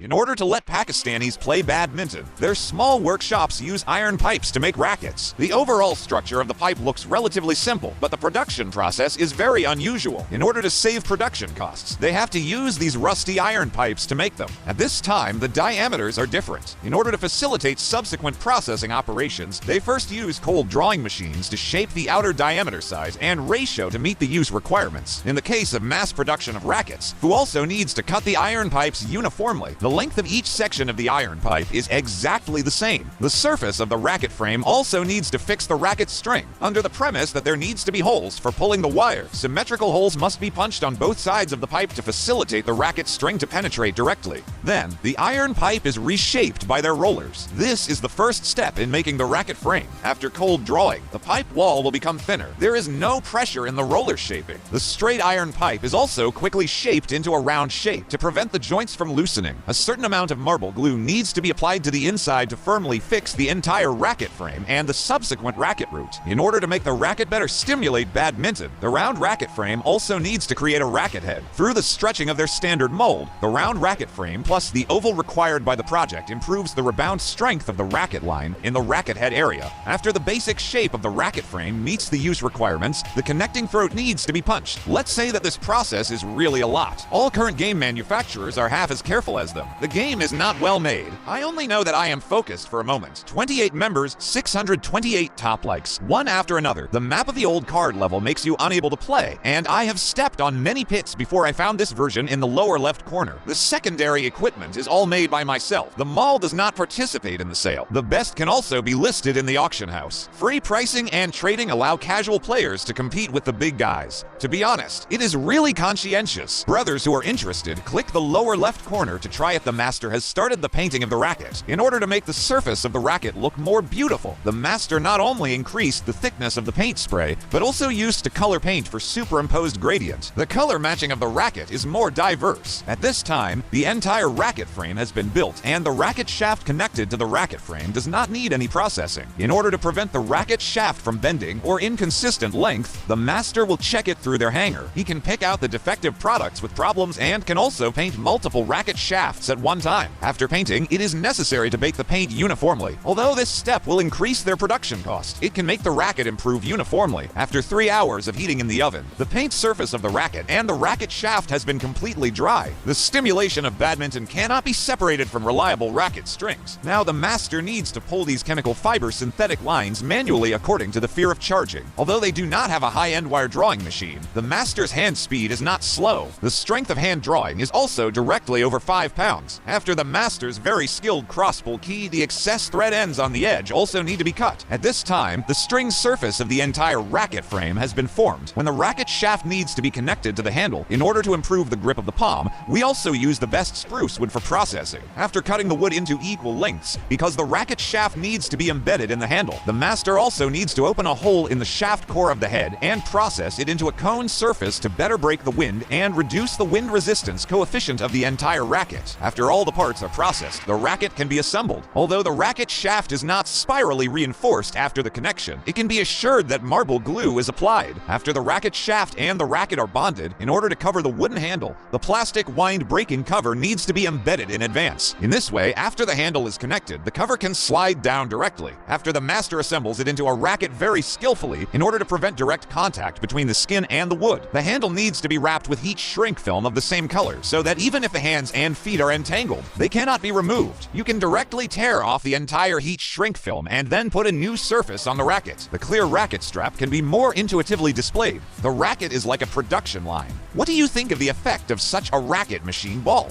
In order to let Pakistanis play badminton, their small workshops use iron pipes to make rackets. The overall structure of the pipe looks relatively simple, but the production process is very unusual. In order to save production costs, they have to use these rusty iron pipes to make them. At this time, the diameters are different. In order to facilitate subsequent processing operations, they first use cold drawing machines to shape the outer diameter size and ratio to meet the use requirements. In the case of mass production of rackets, who also needs to cut the iron pipes uniformly, the length of each section of the iron pipe is exactly the same. The surface of the racket frame also needs to fix the racket string, under the premise that there needs to be holes for pulling the wire. Symmetrical holes must be punched on both sides of the pipe to facilitate the racket string to penetrate directly. Then, the iron pipe is reshaped by their rollers. This is the first step in making the racket frame. After cold drawing, the pipe wall will become thinner. There is no pressure in the roller shaping. The straight iron pipe is also quickly shaped into a round shape to prevent the joints from loosening. A certain amount of marble glue needs to be applied to the inside to firmly fix the entire racket frame and the subsequent racket root. In order to make the racket better stimulate badminton, the round racket frame also needs to create a racket head. Through the stretching of their standard mold, the round racket frame plus the oval required by the project improves the rebound strength of the racket line in the racket head area. After the basic shape of the racket frame meets the use requirements, the connecting throat needs to be punched. Let's say that this process is really a lot. All current game manufacturers are half as careful as them. The game is not well made. I only know that I am focused for a moment. 28 members, 628 top likes, one after another. The map of the old card level makes you unable to play, and I have stepped on many pits before I found this version in the lower left corner. The secondary equipment is all made by myself. The mall does not participate in the sale. The best can also be listed in the auction house. Free pricing and trading allow casual players to compete with the big guys. To be honest, it is really conscientious. Brothers who are interested, click the lower left corner to try if the master has started the painting of the racket. In order to make the surface of the racket look more beautiful, the master not only increased the thickness of the paint spray, but also used to color paint for superimposed gradient. The color matching of the racket is more diverse. At this time, the entire racket frame has been built, and the racket shaft connected to the racket frame does not need any processing. In order to prevent the racket shaft from bending or inconsistent length, the master will check it through their hanger. He can pick out the defective products with problems and can also paint multiple racket shafts at one time. After painting, it is necessary to bake the paint uniformly. Although this step will increase their production cost, it can make the racket improve uniformly. After 3 hours of heating in the oven, the paint surface of the racket and the racket shaft has been completely dry. The stimulation of badminton cannot be separated from reliable racket strings. Now the master needs to pull these chemical fiber synthetic lines manually according to the fear of charging. Although they do not have a high-end wire drawing machine, the master's hand speed is not slow. The strength of hand drawing is also directly over 5 pounds. After the master's very skilled cross-pull key, the excess thread ends on the edge also need to be cut. At this time, the string surface of the entire racket frame has been formed. When the racket shaft needs to be connected to the handle, in order to improve the grip of the palm, we also use the best spruce wood for processing. After cutting the wood into equal lengths, because the racket shaft needs to be embedded in the handle, the master also needs to open a hole in the shaft core of the head and process it into a cone surface to better break the wind and reduce the wind resistance coefficient of the entire racket. After all the parts are processed, the racket can be assembled. Although the racket shaft is not spirally reinforced after the connection, it can be assured that marble glue is applied. After the racket shaft and the racket are bonded, in order to cover the wooden handle, the plastic wind breaking cover needs to be embedded in advance. In this way, after the handle is connected, the cover can slide down directly. After the master assembles it into a racket very skillfully, in order to prevent direct contact between the skin and the wood, the handle needs to be wrapped with heat shrink film of the same color, so that even if the hands and feet are entangled, they cannot be removed. You can directly tear off the entire heat shrink film and then put a new surface on the racket. The clear racket strap can be more intuitively displayed. The racket is like a production line. What do you think of the effect of such a racket machine ball?